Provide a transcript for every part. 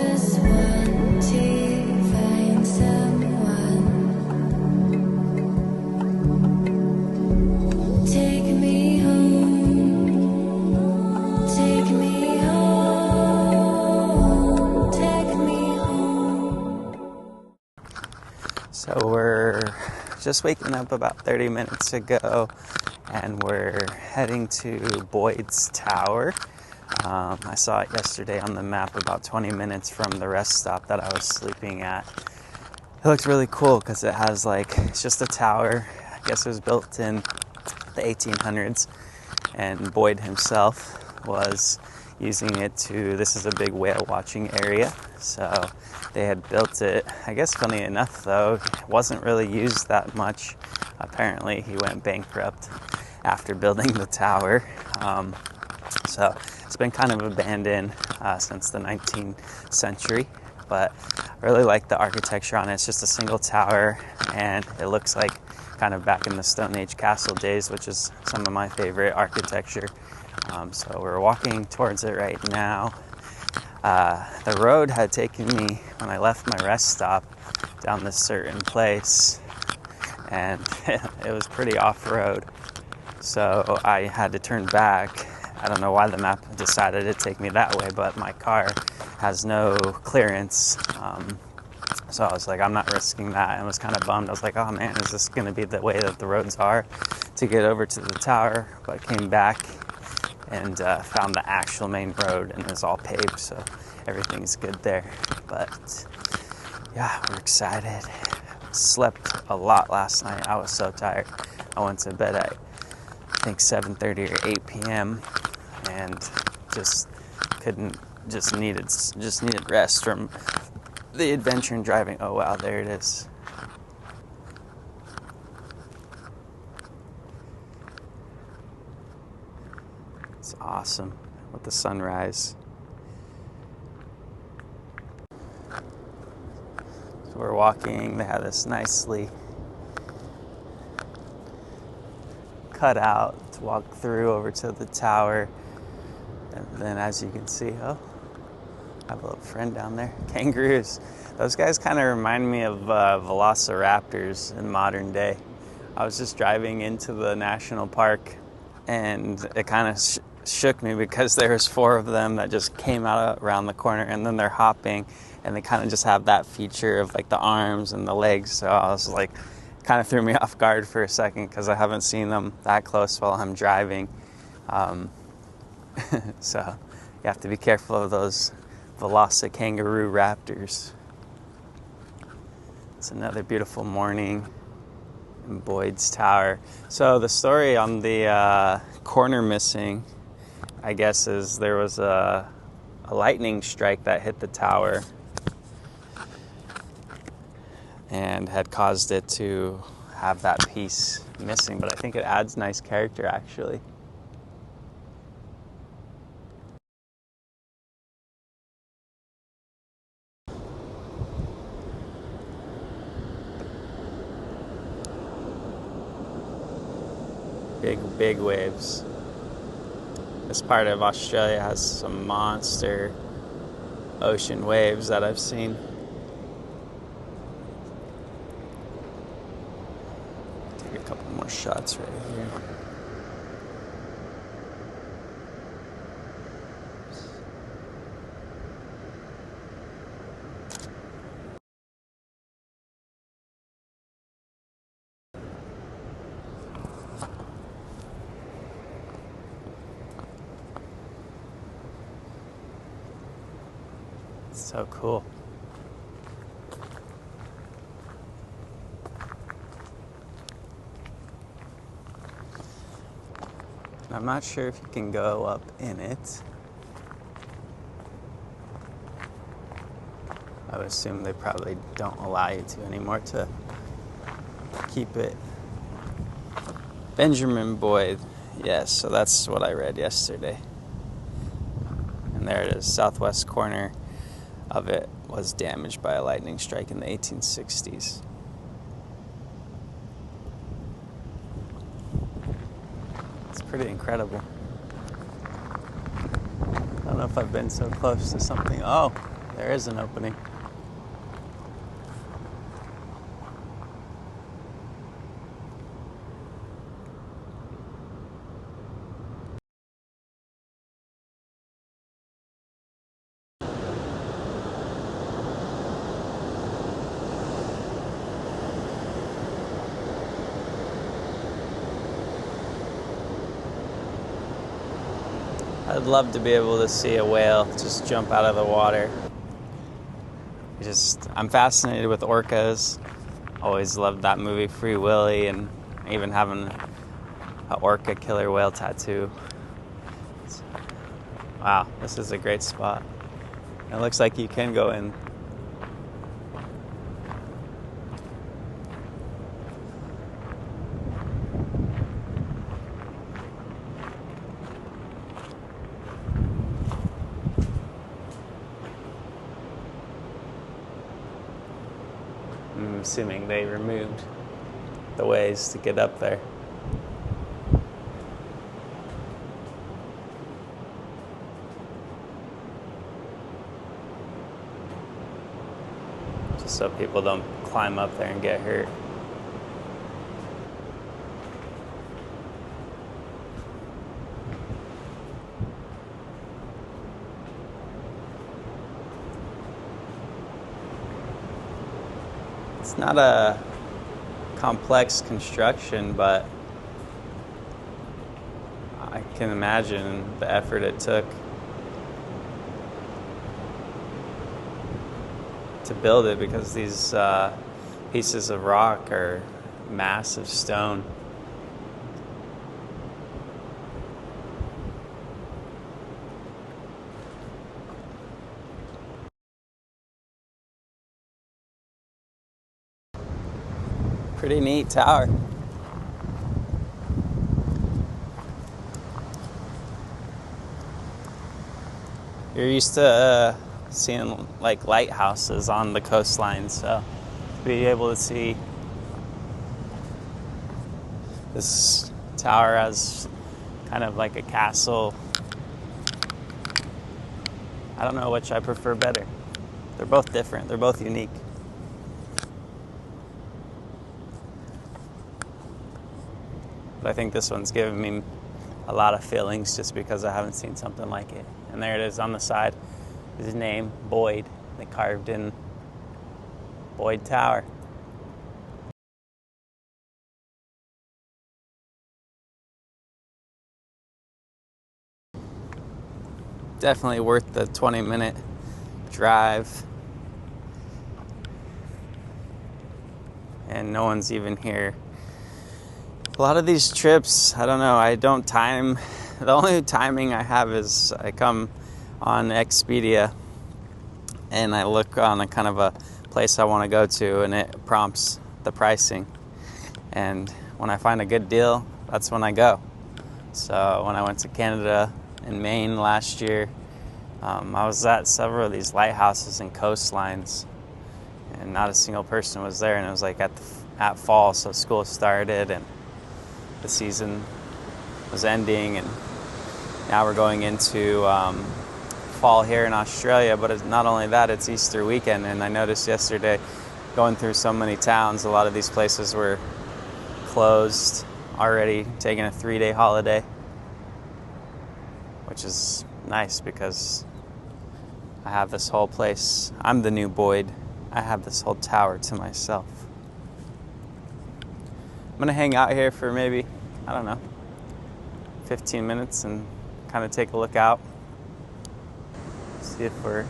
just want to find someone. Take me home. Take me home. Take me home. So we're just waking up about 30 minutes ago, and we're heading to Boyd's Tower. I saw it yesterday on the map about 20 minutes from the rest stop that I was sleeping at. It looks really cool because it has it's just a tower. I guess it was built in the 1800s, and Boyd himself was using it this is a big whale watching area. So they had built it. I guess funny enough though, it wasn't really used that much. Apparently he went bankrupt after building the tower. So it's been kind of abandoned since the 19th century, but I really like the architecture on it. It's just a single tower, and it looks like kind of back in the Stone Age castle days, which is some of my favorite architecture. So we're walking towards it right now. The road had taken me, when I left my rest stop, down this certain place, and it was pretty off-road. So I had to turn back. I don't know why the map decided to take me that way, but my car has no clearance. So I was like, I'm not risking that. I was kind of bummed. I was like, oh man, is this going to be the way that the roads are to get over to the tower? But came back and found the actual main road, and it was all paved, so everything's good there. But yeah, we're excited. Slept a lot last night. I was so tired. I went to bed at I think 7:30 or 8 p.m. and just needed rest from the adventure and driving. Oh wow, there it is. It's awesome with the sunrise. So we're walking. They have this nicely cut out to walk through over to the tower. And then as you can see, I have a little friend down there. Kangaroos. Those guys kind of remind me of velociraptors in modern day. I was just driving into the national park, and it kind of shook me because there was 4 of them that just came out around the corner, and then they're hopping, and they kind of just have that feature of the arms and the legs. So I was like, kind of threw me off guard for a second because I haven't seen them that close while I'm driving. So you have to be careful of those kangaroo raptors. It's another beautiful morning in Boyd's Tower. So the story on the corner missing, I guess, is there was a lightning strike that hit the tower and had caused it to have that piece missing, but I think it adds nice character actually. Big waves. This part of Australia has some monster ocean waves that I've seen. Take a couple more shots right here. So cool. I'm not sure if you can go up in it. I would assume they probably don't allow you to anymore to keep it. Benjamin Boyd. Yes, so that's what I read yesterday. And there it is. Southwest corner of it was damaged by a lightning strike in the 1860s. It's pretty incredible. I don't know if I've been so close to something. Oh, There is an opening. I'd love to be able to see a whale just jump out of the water. I'm fascinated with orcas. Always loved that movie Free Willy, and even having an orca killer whale tattoo. Wow, this is a great spot. It looks like you can go in. I'm assuming they removed the ways to get up there. Just so people don't climb up there and get hurt. It's not a complex construction, but I can imagine the effort it took to build it, because these pieces of rock are massive stone. Pretty neat tower. You're used to seeing like lighthouses on the coastline, so to be able to see this tower as kind of like a castle, I don't know which I prefer better. They're both different, they're both unique. But I think this one's giving me a lot of feelings just because I haven't seen something like it. And there it is on the side. His name, Boyd. They carved in Boyd Tower. Definitely worth the 20-minute drive. And no one's even here. A lot of these trips, I don't know, I don't time. The only timing I have is I come on Expedia and I look on a kind of a place I want to go to, and it prompts the pricing. And when I find a good deal, that's when I go. So when I went to Canada and Maine last year, I was at several of these lighthouses and coastlines, and not a single person was there. And it was like at fall, so school started and the season was ending, and now we're going into fall here in Australia. But it's not only that, it's Easter weekend, and I noticed yesterday going through so many towns, a lot of these places were closed already, taking a 3-day holiday, which is nice because I have this whole place. I'm the new Boyd. I have this whole tower to myself. I'm gonna hang out here for maybe, I don't know, 15 minutes and kind of take a look out. See if we're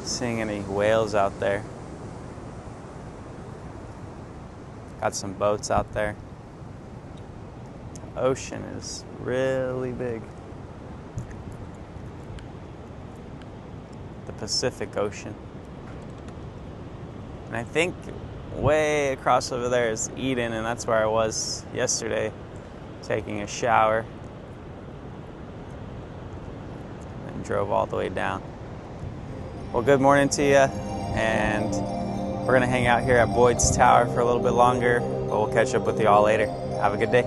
seeing any whales out there. Got some boats out there. The ocean is really big. The Pacific Ocean. And I think way across over there is Eden, and that's where I was yesterday taking a shower and drove all the way down. Well, good morning to you, and we're gonna hang out here at Boyd's Tower for a little bit longer, but we'll catch up with you all later. Have a good day.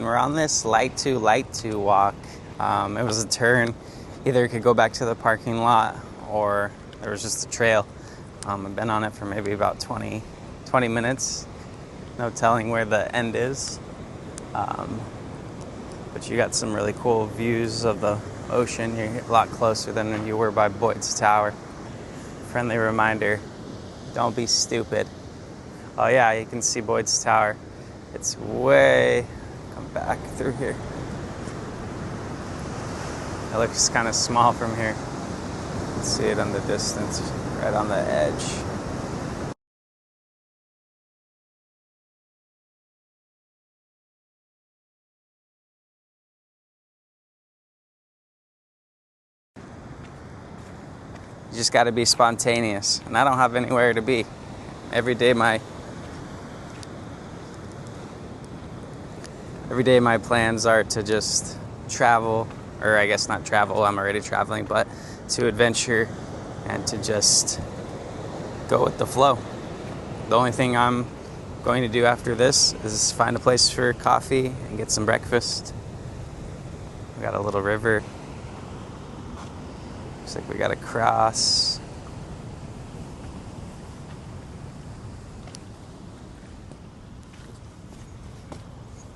we're on this light to walk. It was a turn. Either it could go back to the parking lot or there was just a trail. I've been on it for maybe about 20 minutes. No telling where the end is. But you got some really cool views of the ocean. You're a lot closer than you were by Boyd's Tower. Friendly reminder, don't be stupid. Oh yeah, you can see Boyd's Tower. It's way, come back through here. It looks kind of small from here. You can see it on the distance, right on the edge. You just got to be spontaneous, and I don't have anywhere to be. Every day my plans are to just travel, or I guess not travel, I'm already traveling, but to adventure and to just go with the flow. The only thing I'm going to do after this is find a place for coffee and get some breakfast. We got a little river. Looks like we got to cross.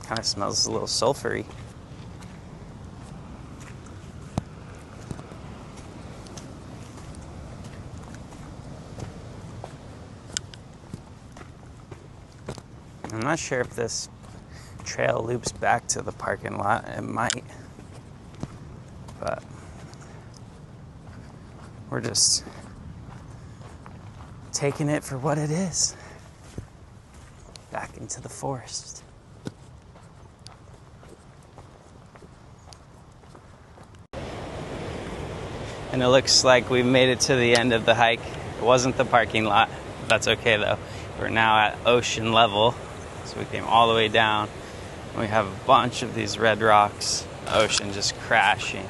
Kind of smells a little sulfury. I'm not sure if this trail loops back to the parking lot. It might, but we're just taking it for what it is. Back into the forest. And it looks like we've made it to the end of the hike. It wasn't the parking lot. That's okay though. We're now at ocean level. So we came all the way down. We have a bunch of these red rocks. The ocean just crashing.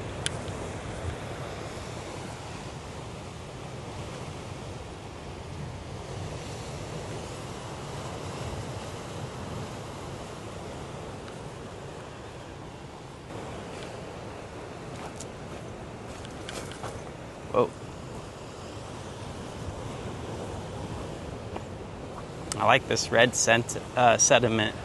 Whoa. I like this red sediment.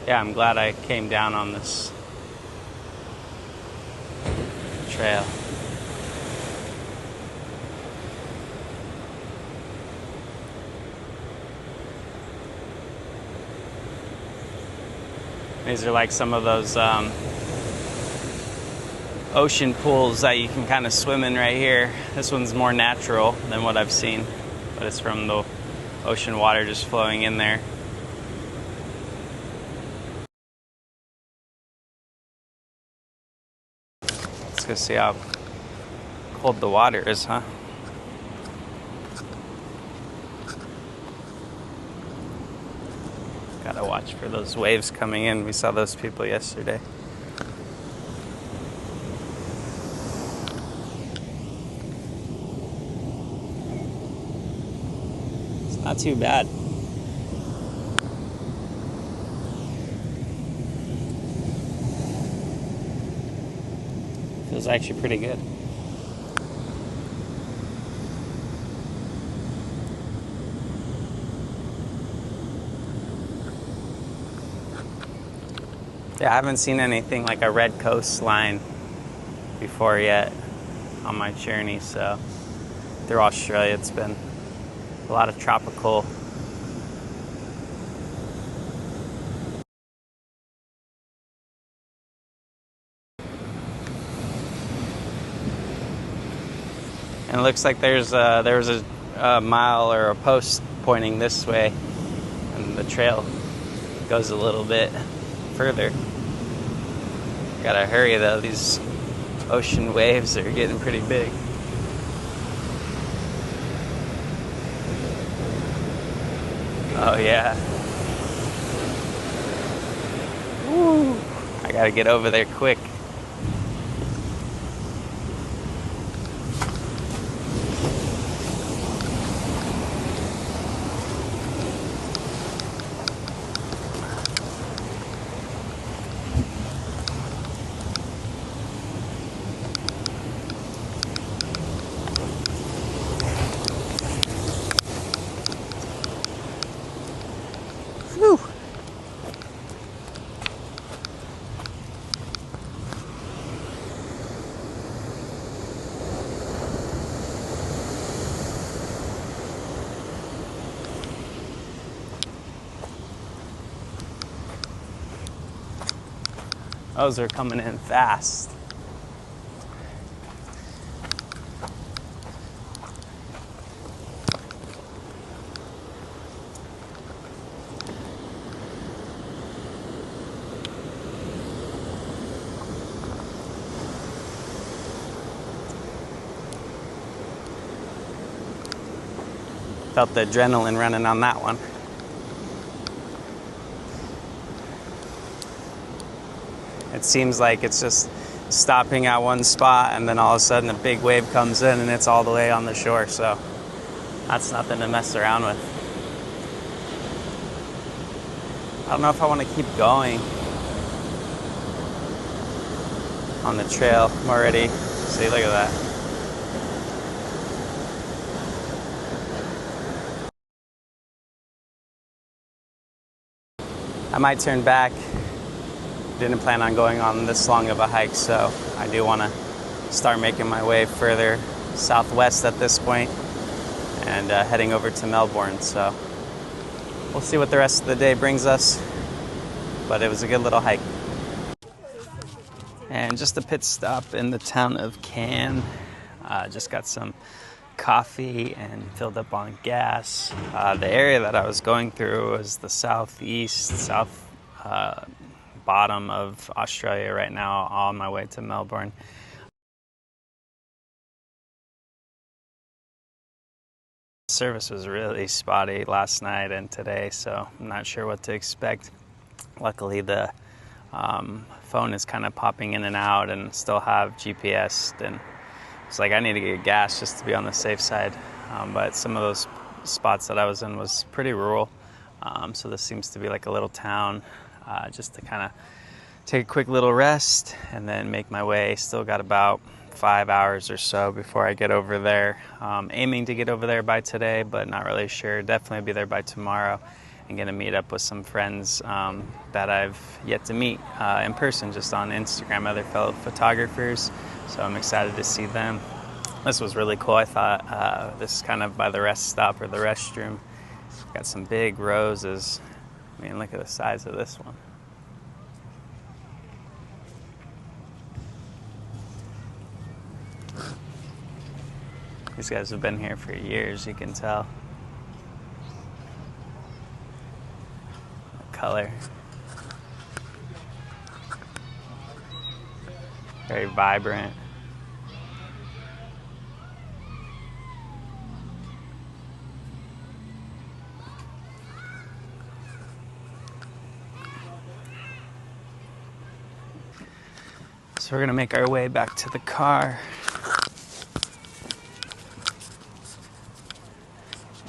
Yeah, I'm glad I came down on this trail. These are like some of those ocean pools that you can kind of swim in right here. This one's more natural than what I've seen, but it's from the ocean water just flowing in there. Let's go see how cold the water is, huh? Gotta watch for those waves coming in. We saw those people yesterday. It's not too bad. Feels actually pretty good. Yeah, I haven't seen anything like a red coastline before yet on my journey, so through Australia it's been a lot of tropical. And it looks like there was a mile or a post pointing this way, and the trail goes a little bit further. Gotta hurry though, these ocean waves are getting pretty big. Oh yeah. Woo. I gotta get over there quick. Those are coming in fast. Felt the adrenaline running on that one. It seems like it's just stopping at one spot and then all of a sudden a big wave comes in and it's all the way on the shore. So that's nothing to mess around with. I don't know if I want to keep going on the trail. I'm already, see, look at that. I might turn back. Didn't plan on going on this long of a hike, so I do want to start making my way further southwest at this point and heading over to Melbourne. So we'll see what the rest of the day brings us, but it was a good little hike. And just a pit stop in the town of Cann. Just got some coffee and filled up on gas. The area that I was going through was the south bottom of Australia right now, on my way to Melbourne. Service was really spotty last night and today, so I'm not sure what to expect. Luckily, the phone is kind of popping in and out and still have GPS, and it's like I need to get gas just to be on the safe side. But some of those spots that I was in was pretty rural, so this seems to be like a little town, just to kind of take a quick little rest and then make my way. Still got about 5 hours or so before I get over there. Aiming to get over there by today, but not really sure. Definitely be there by tomorrow. I'm going to meet up with some friends that I've yet to meet in person, just on Instagram, other fellow photographers. So I'm excited to see them. This was really cool. I thought this is kind of by the rest stop or the restroom. Got some big roses. I mean, look at the size of this one. These guys have been here for years, you can tell. The color. Very vibrant. So we're gonna make our way back to the car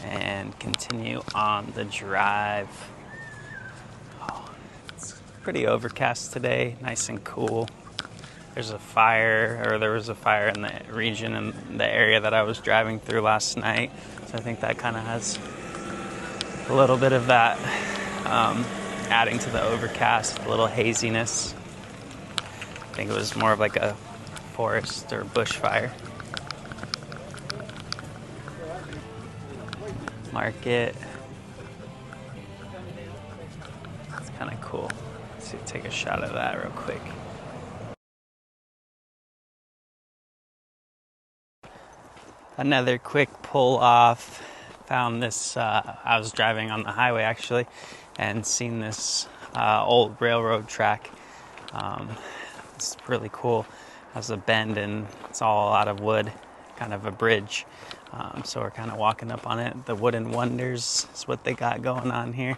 and continue on the drive. Oh, it's pretty overcast today, nice and cool. There was a fire in the region in the area that I was driving through last night. So I think that kind of has a little bit of that adding to the overcast, a little haziness. I think it was more of like a forest or bushfire. Market. It's kind of cool. Let's see, take a shot of that real quick. Another quick pull off. Found this, I was driving on the highway actually, and seen this old railroad track. It's really cool. It has a bend and it's all out of wood, kind of a bridge. So we're kind of walking up on it. The wooden wonders is what they got going on here.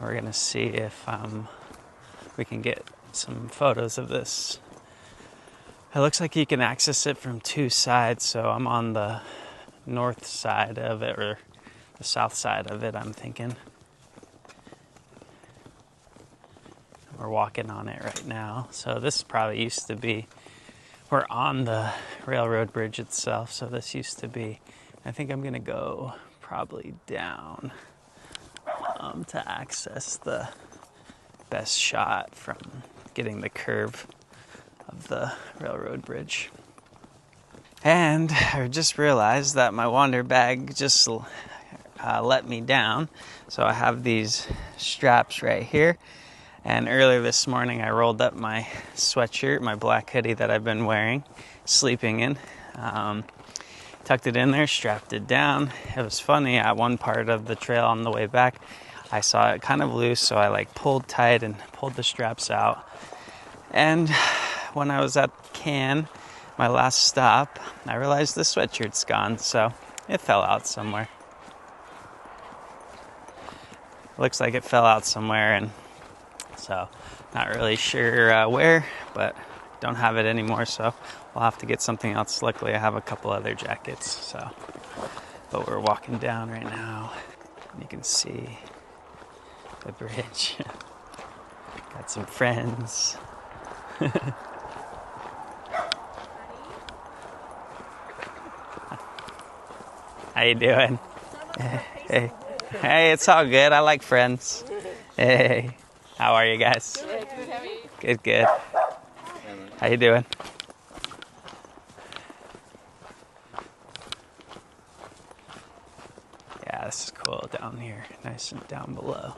We're gonna see if we can get some photos of this. It looks like you can access it from two sides, so I'm on the north side of it, or the south side of it, I'm thinking. We're walking on it right now. So this probably used to be, we're on the railroad bridge itself, so this used to be, I think I'm gonna go probably down to access the best shot from getting the curve of the railroad bridge. And I just realized that my wander bag just let me down. So I have these straps right here. And earlier this morning, I rolled up my sweatshirt, my black hoodie that I've been wearing, sleeping in. Tucked it in there, strapped it down. It was funny, at one part of the trail on the way back, I saw it kind of loose, so I pulled tight and pulled the straps out. And when I was at Cann, my last stop, I realized the sweatshirt's gone, so it fell out somewhere. Looks like it fell out somewhere, and so not really sure where, but don't have it anymore, so we'll have to get something else. Luckily, I have a couple other jackets, so. But we're walking down right now, and you can see the bridge. Got some friends. How you doing? Hey. Hey, it's all good. I like friends. Hey. How are you guys? Good, good. How you doing? Yeah, this is cool down here. Nice and down below.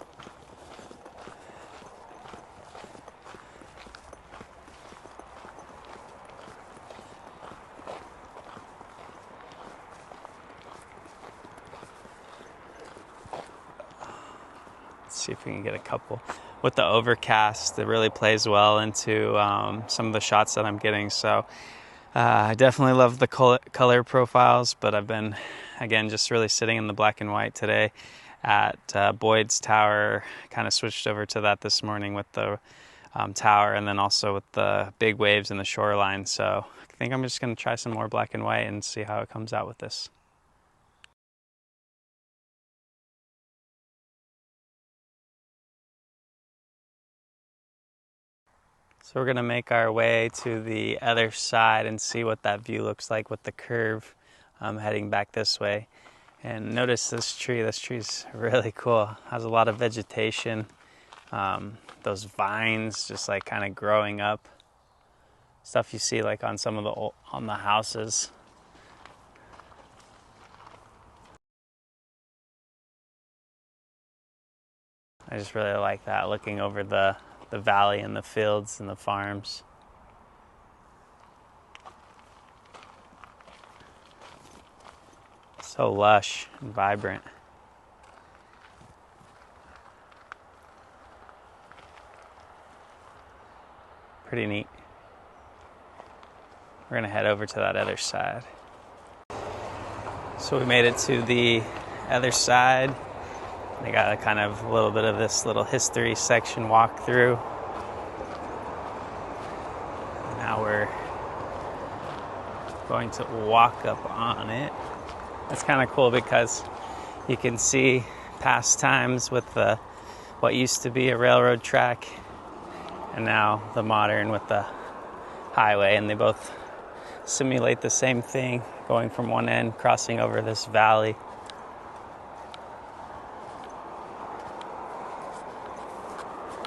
See if we can get a couple. With the overcast, it really plays well into some of the shots that I'm getting. So I definitely love the color profiles, but I've been, again, just really sitting in the black and white today at Boyd's Tower. Kind of switched over to that this morning with the tower, and then also with the big waves and the shoreline. So I think I'm just going to try some more black and white and see how it comes out with this. So we're gonna make our way to the other side and see what that view looks like with the curve heading back this way. And notice this tree. This tree's really cool. Has a lot of vegetation. Those vines just kind of growing up. Stuff you see on some of the houses. I just really like that, looking over the valley and the fields and the farms. So lush and vibrant. Pretty neat. We're gonna head over to that other side. So we made it to the other side. They got a little bit of this little history section walk through. Now we're going to walk up on it. That's kind of cool because you can see past times with what used to be a railroad track and now the modern with the highway, and they both simulate the same thing, going from one end, crossing over this valley.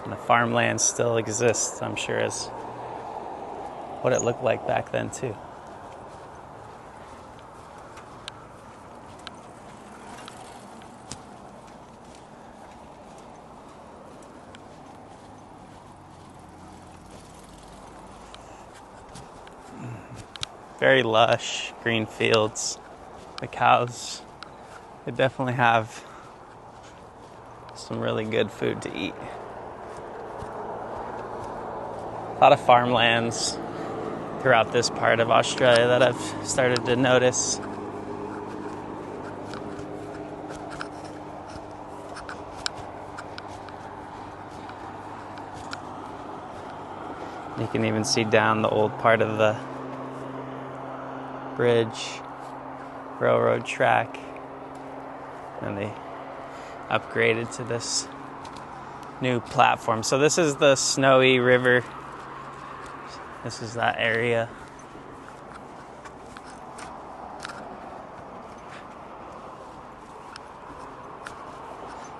And the farmland still exists, I'm sure, as what it looked like back then too. Very lush green fields. The cows, they definitely have some really good food to eat. A lot of farmlands throughout this part of Australia that I've started to notice. You can even see down the old part of the bridge, railroad track, and they upgraded to this new platform. So this is the Snowy River. This is that area.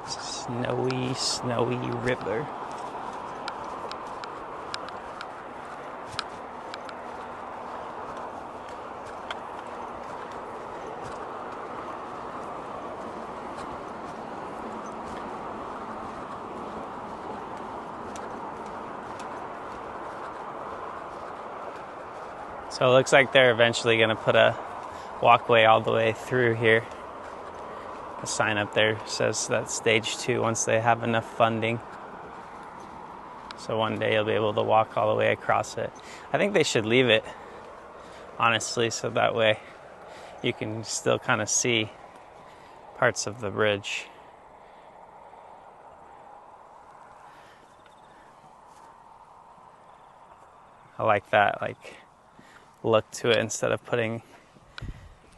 Snowy River. So it looks like they're eventually going to put a walkway all the way through here. The sign up there says that stage 2 once they have enough funding. So one day you'll be able to walk all the way across it. I think they should leave it, honestly, so that way you can still kind of see parts of the bridge. I like that, like, look to it instead of putting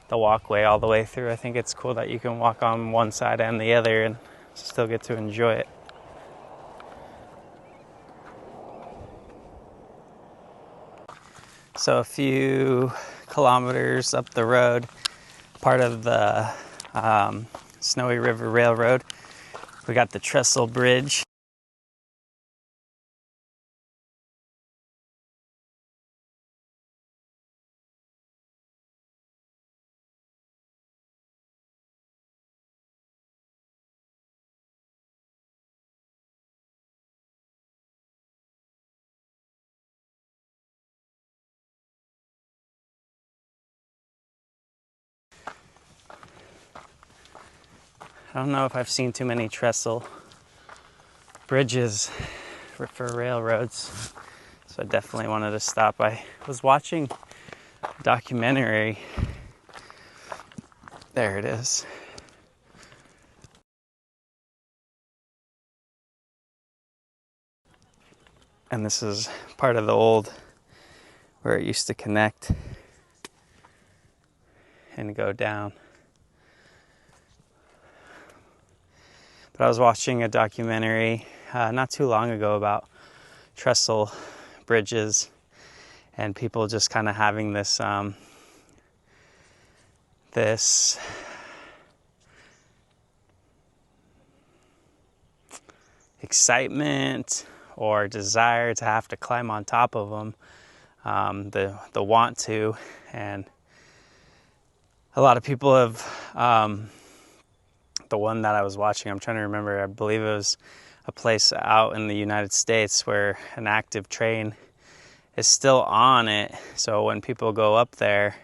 the walkway all the way through. I think it's cool that you can walk on one side and the other and still get to enjoy it. So a few kilometers up the road, part of the Snowy River Railroad, we got the Trestle Bridge. I don't know if I've seen too many trestle bridges for railroads, so I definitely wanted to stop. I was watching a documentary. There it is. And this is part of the old, where it used to connect and go down. But I was watching a documentary not too long ago about trestle bridges and people just kind of having this this excitement or desire to have to climb on top of them, the want to, and a lot of people have. The one that I was watching, I'm trying to remember, I believe it was a place out in the United States where an active train is still on it. So when people go up there,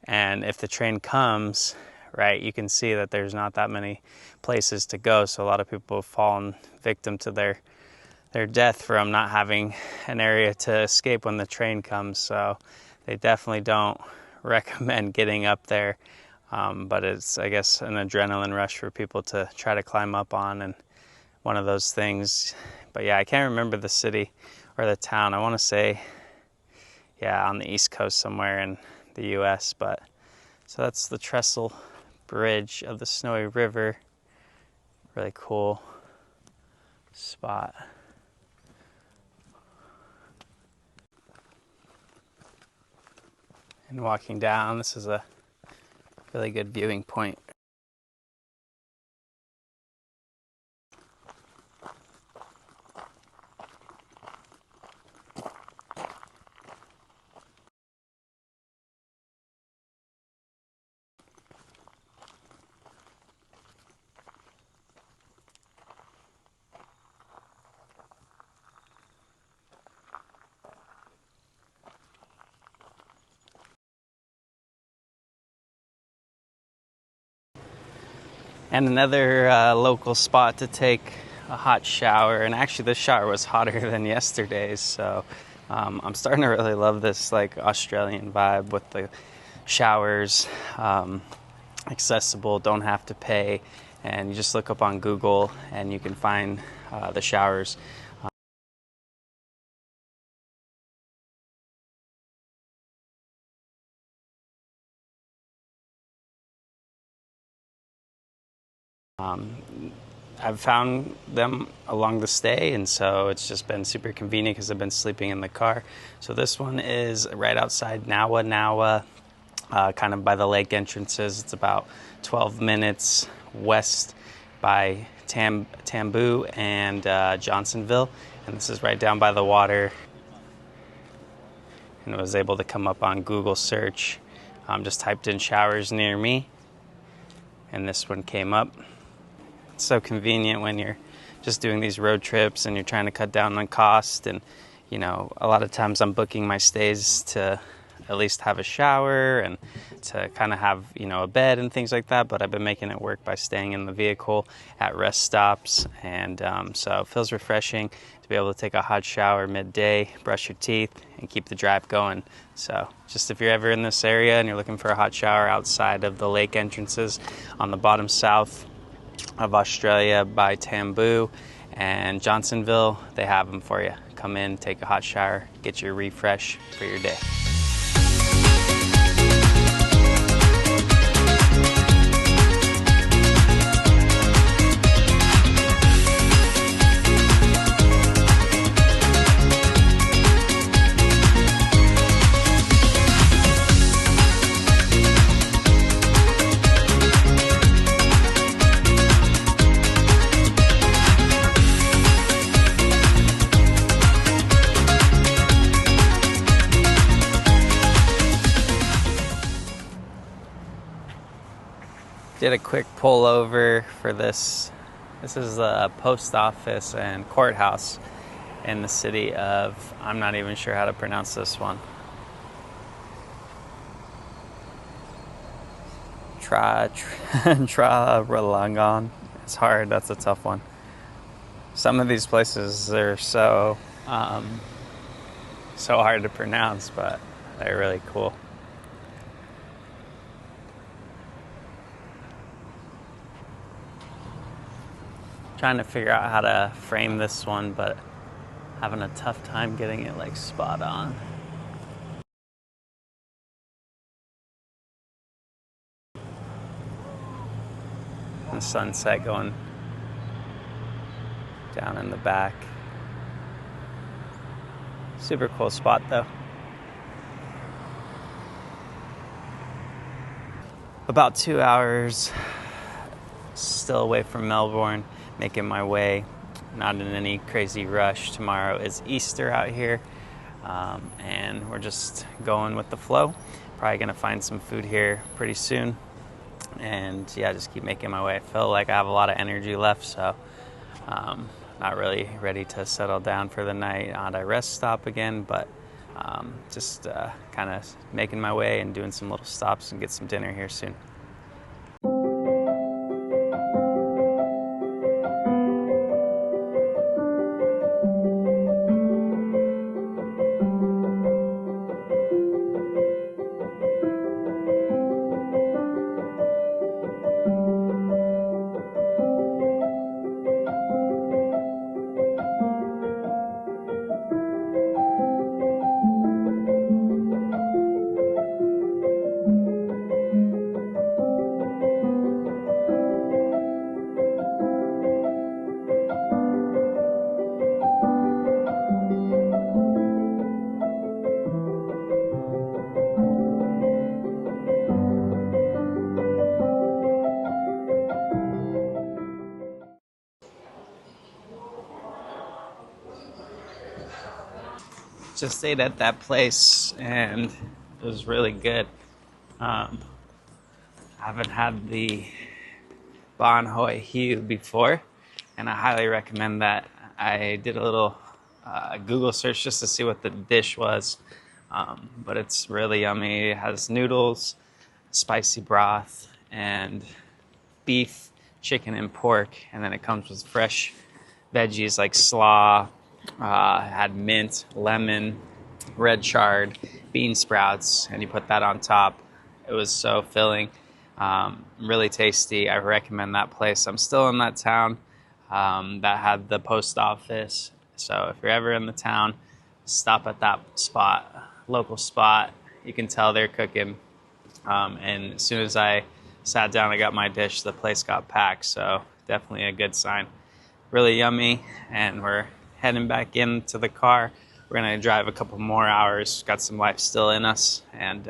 and if the train comes, right, you can see that there's not that many places to go. So a lot of people have fallen victim to their death from not having an area to escape when the train comes. So they definitely don't recommend getting up there. But it's, I guess, an adrenaline rush for people to try to climb up on, and one of those things. But yeah, I can't remember the city or the town. I want to say, yeah, on the East Coast somewhere in the U.S. But so that's the Trestle Bridge of the Snowy River. Really cool spot. And walking down, this is a really good viewing point. And another local spot to take a hot shower. And actually this shower was hotter than yesterday's, so I'm starting to really love this like Australian vibe with the showers, accessible, don't have to pay, and you just look up on Google and you can find the showers. I've found them along the stay, and so it's just been super convenient because I've been sleeping in the car. So this one is right outside Nawa, kind of by the lake entrances. It's about 12 minutes west by Tambu and Johnsonville, and this is right down by the water. And I was able to come up on Google search, just typed in showers near me, and this one came up. It's so convenient when you're just doing these road trips and you're trying to cut down on cost. And, you know, a lot of times I'm booking my stays to at least have a shower and to kind of have, a bed and things like that. But I've been making it work by staying in the vehicle at rest stops. And so it feels refreshing to be able to take a hot shower midday, brush your teeth, and keep the drive going. So just if you're ever in this area and you're looking for a hot shower outside of the lake entrances on the bottom south of Australia by Tambu and Johnsonville, they have them for you. Come in, take a hot shower, get your refresh for your day. Did a quick pull over for this. This is the post office and courthouse in the city of, I'm not even sure how to pronounce this one. Traragon. It's hard, that's a tough one. Some of these places, they're so hard to pronounce, but they're really cool. Trying to figure out how to frame this one, but having a tough time getting it like spot on. The sunset going down in the back. Super cool spot though. About 2 hours still away from Melbourne, making my way, not in any crazy rush. Tomorrow is Easter out here, and we're just going with the flow. Probably gonna find some food here pretty soon, and yeah, just keep making my way. I feel like I have a lot of energy left, so not really ready to settle down for the night at a rest stop again, but just kind of making my way and doing some little stops and get some dinner here soon. Just stayed at that place and it was really good. I haven't had the Bon Hoi Hue before, and I highly recommend that. I did a little Google search just to see what the dish was, but it's really yummy. It has noodles, spicy broth, and beef, chicken, and pork, and then it comes with fresh veggies like slaw. Had mint, lemon, red chard, bean sprouts, and you put that on top. It was so filling, really tasty. I recommend that place. I'm still in that town that had the post office, so if you're ever in the town, stop at that spot, local spot. You can tell they're cooking, and as soon as I sat down, I got my dish, the place got packed, so definitely a good sign. Really yummy, and we're heading back into the car. We're gonna drive a couple more hours, got some life still in us, and